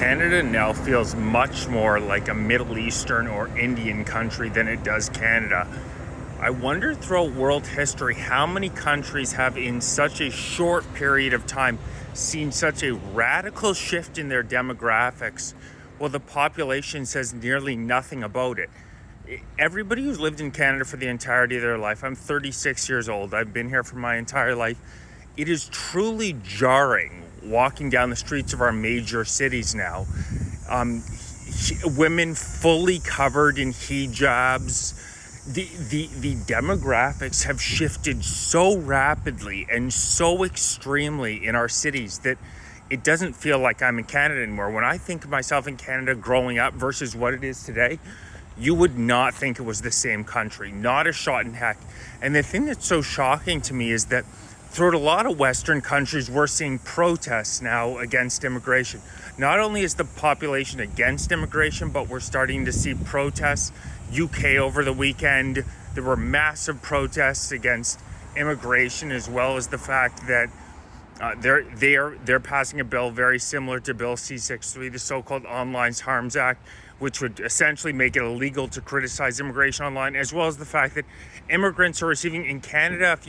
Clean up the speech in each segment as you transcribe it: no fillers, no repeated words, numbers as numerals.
Canada now feels much more like a Middle Eastern or Indian country than it does Canada. I wonder throughout world history how many countries have in such a short period of time seen such a radical shift in their demographics while the population says nearly nothing about it. Everybody who's lived in Canada for the entirety of their life, I'm 36 years old, I've been here for my entire life, it is truly jarring walking down the streets of our major cities now. Women fully covered in hijabs. The demographics have shifted so rapidly and so extremely in our cities that it doesn't feel like I'm in Canada anymore. When I think of myself in Canada growing up versus what it is today, you would not think it was the same country, not a shot in heck. And the thing that's so shocking to me is that throughout a lot of Western countries, we're seeing protests now against immigration. Not only is the population against immigration, but we're starting to see protests. UK over the weekend, there were massive protests against immigration, as well as the fact that they're passing a bill very similar to Bill C-63, the so-called Online Harms Act, which would essentially make it illegal to criticize immigration online, as well as the fact that immigrants are receiving in Canada,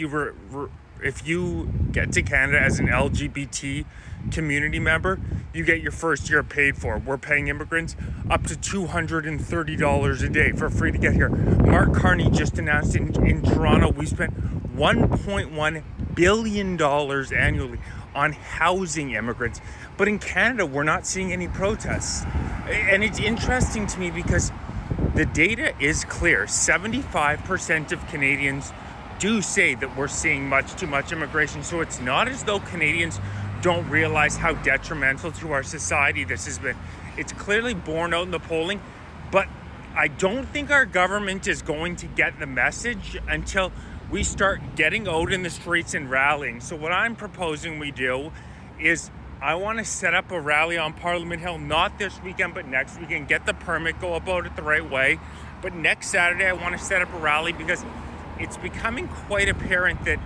if you get to Canada as an LGBT community member, you get your first year paid for. We're paying immigrants up to $230 a day for free to get here. Mark Carney just announced in Toronto, we spent $1.1 billion annually on housing immigrants. But in Canada, we're not seeing any protests. And it's interesting to me because the data is clear. 75% of Canadians do say that we're seeing much too much immigration. So it's not as though Canadians don't realize how detrimental to our society this has been. It's clearly borne out in the polling, but I don't think our government is going to get the message until we start getting out in the streets and rallying. So what I'm proposing we do is I want to set up a rally on Parliament Hill, not this weekend, but next weekend. Get the permit, go about it the right way. But next Saturday, I want to set up a rally because it's becoming quite apparent that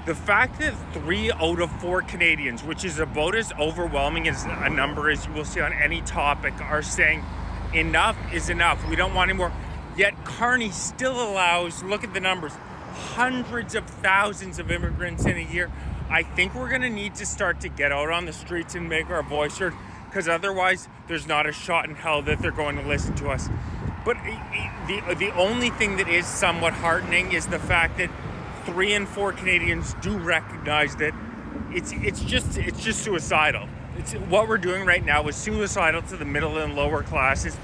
the fact that 3 out of 4 Canadians, which is about as overwhelming as a number as you will see on any topic, are saying enough is enough. We don't want any more. Yet Carney still allows, look at the numbers, hundreds of thousands of immigrants in a year. I think we're going to need to start to get out on the streets and make our voice heard, because otherwise there's not a shot in hell that they're going to listen to us. But the only thing that is somewhat heartening is the fact that 3 in 4 Canadians do recognize that it's just suicidal. It's what we're doing right now is suicidal to the middle and lower classes.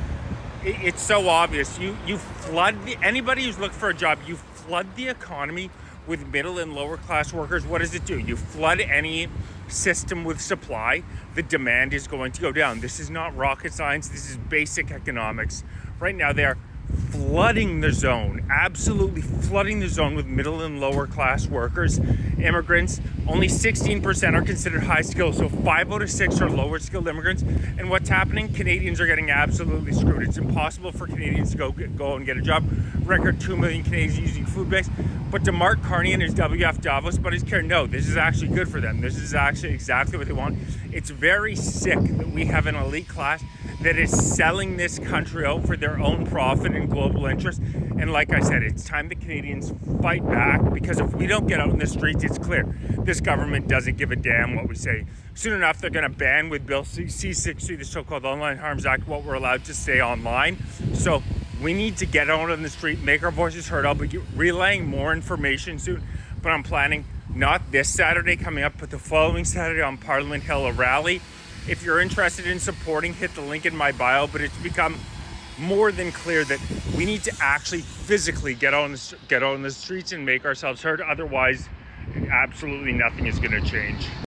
It's so obvious. You flood anybody who's looking for a job. You flood the economy with middle and lower class workers. What does it do? You flood any system with supply, the demand is going to go down. This is not rocket science. This is basic economics. Right now, they are flooding the zone, absolutely flooding the zone with middle and lower class workers, immigrants. Only 16% are considered high skilled, so 5 out of 6 are lower skilled immigrants. And what's happening? Canadians are getting absolutely screwed. It's impossible for Canadians to go and get a job. Record 2 million Canadians using food banks. But to Mark Carney and his WF Davos buddies care, no, this is actually good for them. This is actually exactly what they want. It's very sick that we have an elite class that is selling this country out for their own profit and global interest. And like I said, it's time the Canadians fight back, because if we don't get out in the streets, it's clear this government doesn't give a damn what we say. Soon enough, they're going to ban with Bill C-63, the so-called Online Harms Act, what we're allowed to say online. So we need to get out on the street, make our voices heard. I'll be relaying more information soon, but I'm planning not this Saturday coming up, but the following Saturday on Parliament Hill, a rally. If you're interested in supporting, hit the link in my bio, but it's become more than clear that we need to actually physically get on the streets and make ourselves heard. Otherwise, absolutely nothing is going to change.